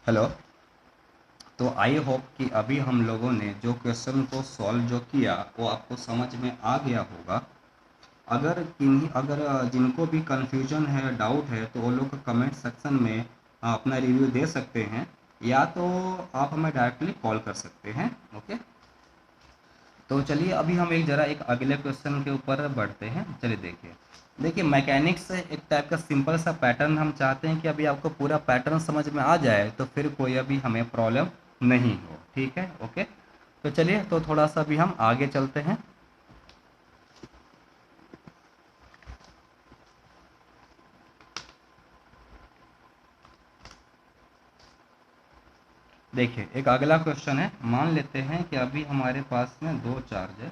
Hello. तो I hope कि अभी हम लोगों ने जो क्वेश्चन को सॉल्व जो किया वो आपको समझ में आ गया होगा। अगर जिनको भी कन्फ्यूजन है, डाउट है, तो वो लोग कमेंट सेक्शन में अपना रिव्यू दे सकते हैं, या तो आप हमें डायरेक्टली कॉल कर सकते हैं। ओके, तो चलिए अभी हम एक अगले क्वेश्चन के ऊपर बढ़ते हैं। चलिए देखिए मैकेनिक्स से एक टाइप का सिंपल सा पैटर्न हम चाहते हैं कि अभी आपको पूरा पैटर्न समझ में आ जाए, तो फिर कोई अभी हमें प्रॉब्लम नहीं हो। ठीक है, ओके। तो चलिए तो थोड़ा सा अभी हम आगे चलते हैं। देखिए एक अगला क्वेश्चन है। मान लेते हैं कि अभी हमारे पास में दो चार्ज है।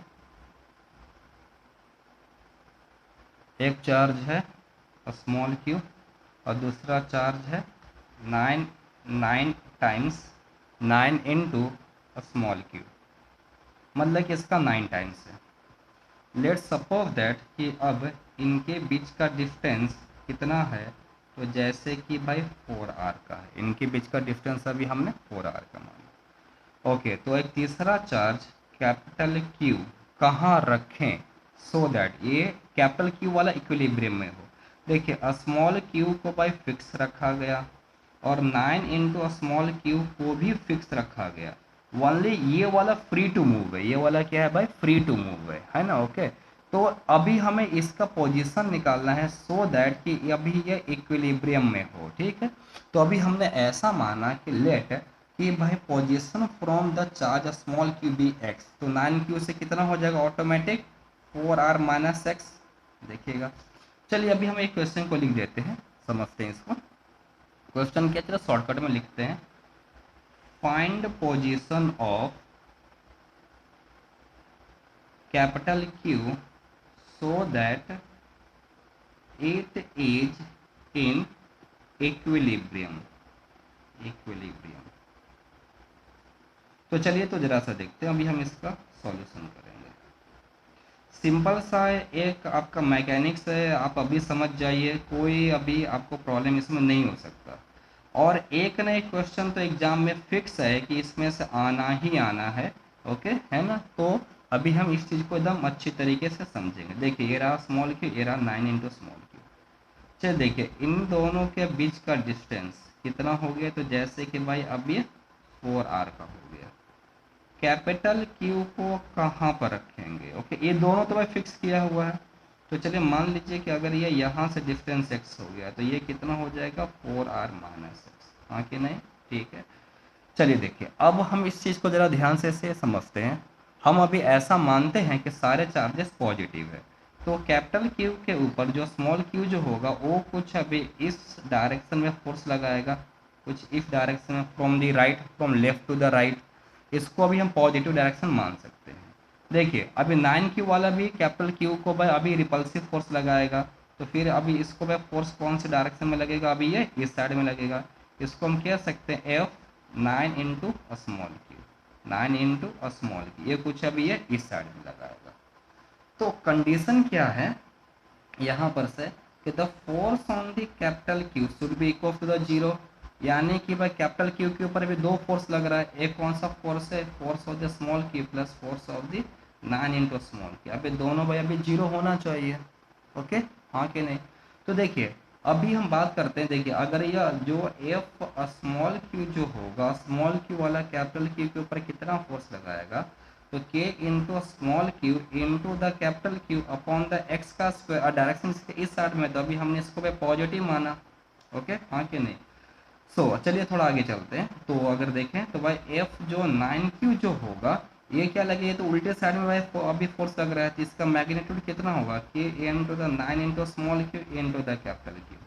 एक चार्ज है स्मॉल क्यू और दूसरा चार्ज है 9 9 टाइम्स 9 इंटू स्मॉल क्यू, मतलब कि इसका 9 टाइम्स है। लेट्स सपोज दैट कि अब इनके बीच का डिस्टेंस कितना है, तो जैसे कि भाई 4r का है। इनके बीच का डिस्टेंस अभी हमने 4r का माना। ओके, तो एक तीसरा चार्ज कैपिटल क्यू कहाँ रखें सो दैट ये कैपिटल क्यू वाला इक्विलिब्रियम में हो। देखिए स्मॉल क्यू को भाई फिक्स रखा गया और 9 इंटू स्मॉल क्यू को भी फिक्स रखा गया। ओनली ये वाला फ्री टू मूव है। ये वाला क्या है भाई? फ्री टू मूव है ना। ओके, तो अभी हमें इसका पोजीशन निकालना है सो दैट कि अभी ये इक्विलिब्रियम में हो। ठीक है, तो अभी हमने ऐसा माना कि लेट कि भाई position from the charge small q be x, तो 9 क्यू से कितना हो जाएगा ऑटोमेटिक 4r माइनस एक्स। देखिएगा, चलिए अभी हम एक क्वेश्चन को लिख देते हैं, समझते हैं इसको। क्वेश्चन क्या, चलो शॉर्टकट में लिखते हैं। Find position of capital Q so that it is in equilibrium. Equilibrium, तो चलिए तो जरा सा देखते हैं, अभी हम इसका सॉल्यूशन करेंगे। सिंपल सा है, एक आपका मैकेनिक्स है, आप अभी समझ जाइए, कोई अभी आपको प्रॉब्लम इसमें नहीं हो सकता। और एक ना एक क्वेश्चन तो एग्जाम में फिक्स है कि इसमें से आना ही आना है। ओके, है ना। तो अभी हम इस चीज़ को एकदम अच्छी तरीके से समझेंगे। देखिए ये रहा स्मॉल क्यू, ये रहा 9 इंटू स्मॉल क्यू। चलिए देखिए इन दोनों के बीच का डिस्टेंस कितना हो गया, तो जैसे कि भाई अब ये 4r का हो गया। कैपिटल क्यू को कहाँ पर रखेंगे? ओके, ये दोनों तो भाई फिक्स किया हुआ है। तो चलिए मान लीजिए कि अगर ये यहाँ से डिस्टेंस x हो गया, तो ये कितना हो जाएगा 4r माइनस एक्स। हाँ कि नहीं? ठीक है, चलिए देखिए अब हम इस चीज़ को ज़रा ध्यान से समझते हैं। हम अभी ऐसा मानते हैं कि सारे चार्जेस पॉजिटिव है, तो कैपिटल क्यू के ऊपर जो स्मॉल क्यू जो होगा वो कुछ अभी इस डायरेक्शन में फोर्स लगाएगा, कुछ इस डायरेक्शन में, from the right, from left to the right. इसको अभी हम पॉजिटिव डायरेक्शन मान सकते हैं। देखिए अभी 9 क्यू वाला भी कैपिटल क्यू को भाई अभी रिपल्सिव फोर्स लगाएगा, तो फिर अभी इसको भाई फोर्स कौन से डायरेक्शन में लगेगा? अभी ये इस साइड में लगेगा। इसको हम कह सकते हैं F 9 into small Q. 9 into small Q, ये कुछ अभी ये इस साइड में लगाएगा। तो कंडीशन क्या है यहाँ पर से कि the force on the capital q should be equal to the zero. यानी कि भाई कैपिटल क्यू के ऊपर भी दो फोर्स लग रहा है। एक कौन सा फोर्स है? Force of the small q plus force of the 9 into small Q. अभी दोनों भाई अभी जीरो होना चाहिए। ओके, हाँ कि नहीं? तो देखिए अभी हम बात करते हैं। देखिए अगर यह जो एफ स्मॉल क्यू जो होगा, स्मॉल क्यू वाला कैपिटल क्यू के ऊपर कितना फोर्स लगाएगा, तो k into small q into the capital q upon the x का स्क्वायर, डायरेक्शन इसके इस साइड में, तो अभी हमने इसको पे पॉजिटिव माना। ओके, हाँ कि नहीं? सो चलिए थोड़ा आगे चलते हैं। तो अगर देखें तो भाई एफ जो 9 क्यू जो होगा, ये क्या लगे, ये तो उल्टे साइड में भाई अभी फोर्स लग रहा है, तो इसका मैग्नीट्यूड कितना होगा? के into the 9 into small q into the capital q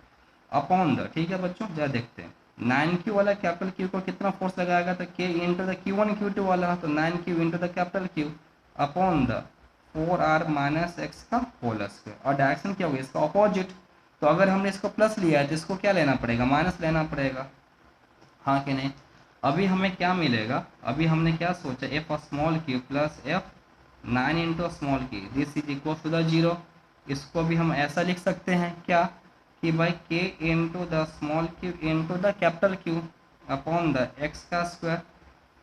upon the, ठीक है बच्चों जरा देखते हैं। 9 क्यू वाला कैपिटल क्यू को कितना फोर्स लगाएगा, तो k into the Q1 Q2 वाला, तो 9 Q into the capital q upon the 4r minus x का होल स्क्वायर। और डायरेक्शन क्या होगी इसका? अपोजिट। तो अगर हमने इसको प्लस लिया है तो इसको क्या लेना पड़ेगा? माइनस लेना पड़ेगा। हाँ कि नहीं? अभी हमें क्या मिलेगा? अभी हमने क्या सोचा, F small q plus F 9 into small q this is equal to the zero. इसको भी हम ऐसा लिख सकते हैं क्या कि भाई k into the small q into the capital q. Upon the x का square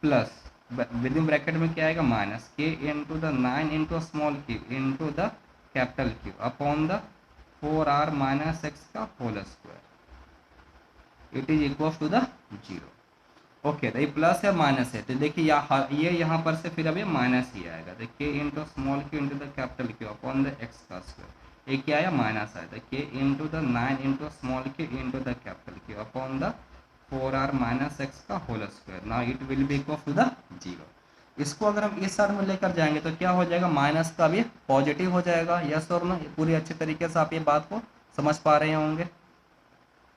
plus with in bracket में क्या आएगा minus k into the 9 into small q into the capital q upon the 4r minus x का whole square it is equal to the zero. Okay, तो ये plus है minus है, तो देखिए ये यहाँ पर से फिर अब ये माइनस ही आएगा। तो k into small q into the capital q upon the x का स्क्वायर, ये क्या आया माइनस आया था k into the 9 into small q into the capital q upon the 4r minus x का whole square. Now it will be equal to the zero. इसको अगर हम इस साइड में लेकर जाएंगे तो क्या हो जाएगा, माइनस का भी पॉजिटिव हो जाएगा। यस और नो, पूरी अच्छे तरीके से आप ये बात को समझ पा रहे होंगे।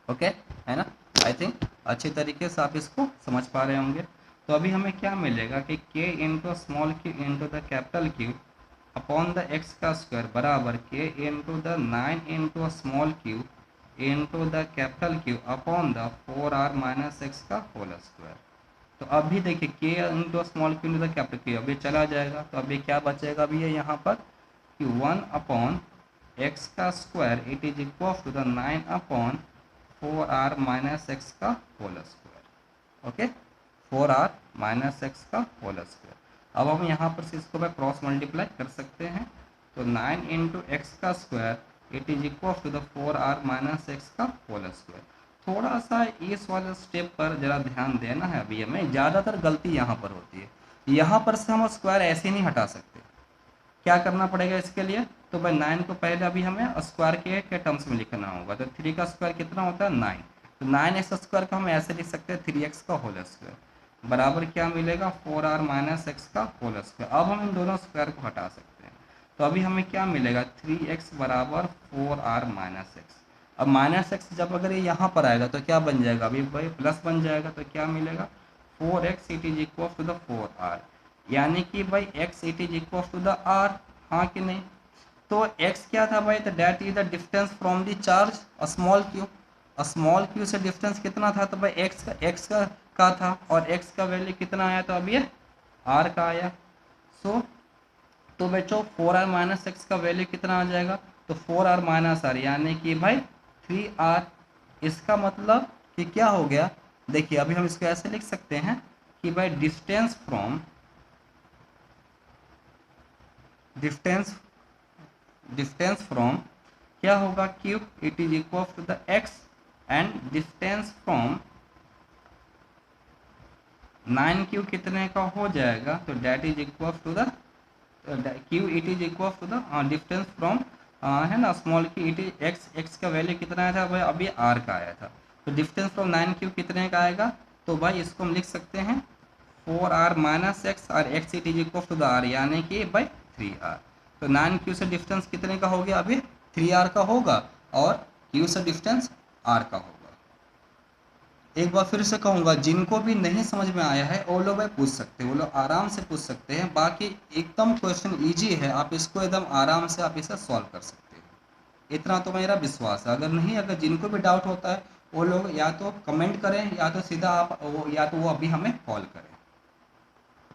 ओके, है ना, आई थिंक अच्छे तरीके से आप इसको समझ पा रहे होंगे। तो अभी हमें क्या मिलेगा कि के into small q into the capital q upon the x का स्क्वायर बराबर के into the 9 into small q into the capital q upon the 4r minus x का होल स्क्वायर। तो अभी देखिए के into small q into the capital Q अभी चला जाएगा, तो अभी क्या बचेगा अभी है यहाँ पर कि 1 अपॉन एक्स का square it is equal to the 9 upon 4r minus x का whole square. Okay, 4r minus x का होल स्क्वायर। अब हम यहाँ पर से इसको क्रॉस मल्टीप्लाई कर सकते हैं, तो 9 इंटू एक्स का square it is equal to the 4r minus x का होल स्क्वायर। थोड़ा सा इस वाले स्टेप पर जरा ध्यान देना है। अभी हमें ज़्यादातर गलती यहाँ पर होती है, यहाँ पर से हम स्क्वायर ऐसे नहीं हटा सकते। क्या करना पड़ेगा इसके लिए, तो भाई 9 को पहले अभी हमें स्क्वायर के टर्म्स में लिखना होगा। तो 3 का स्क्वायर कितना होता है 9, तो 9x स्क्वायर का हम ऐसे लिख सकते हैं 3x का होल स्क्वायर बराबर क्या मिलेगा 4r माइनस एक्स का होल स्क्वायर। अब हम इन दोनों स्क्वायर को हटा सकते हैं, तो अभी हमें क्या मिलेगा 3x बराबर 4r माइनस एक्स। अब माइनस एक्स जब अगर ये यहाँ पर आएगा तो क्या बन जाएगा, अभी भाई प्लस बन जाएगा, तो क्या मिलेगा 4x it is equal to the 4r, यानी कि भाई x it is equal to the r, हाँ कि नहीं। तो x क्या था भाई, तो that is the distance from the charge small q से डिस्टेंस कितना था, तो भाई x का था, और x का वैल्यू कितना आया, तो अब ये r का आया। सो तो बच्चों 4r माइनस एक्स का वैल्यू कितना आ जाएगा, तो 4r माइनस आर यानी कि भाई 3r। इसका मतलब कि क्या हो गया, देखिए अभी हम इसको ऐसे लिख सकते हैं कि भाई डिस्टेंस फ्रॉम क्या होगा q it is equal to the x and distance from 9q कितने का हो जाएगा, तो that is equal to the q it is equal to the distance from है ना small q it is x का वैल्यू कितना आया था भाई, अभी r का आया था। तो डिस्टेंस फ्रॉम 9q कितने का आएगा, तो भाई इसको हम लिख सकते हैं 4r माइनस एक्स और x it is equal to the r यानी कि भाई 3r। तो 9q से डिस्टेंस कितने का हो गया, अभी 3r का होगा, और q से डिस्टेंस r का होगा। एक बार फिर से कहूँगा, जिनको भी नहीं समझ में आया है वो लोग भाई पूछ सकते हैं, वो लोग आराम से पूछ सकते हैं। बाकी एकदम क्वेश्चन इजी है, आप इसको एकदम आराम से आप इसे सॉल्व कर सकते हैं, इतना तो मेरा विश्वास है। अगर जिनको भी डाउट होता है वो लोग या तो कमेंट करें या तो सीधा आप या तो वो अभी हमें कॉल करें।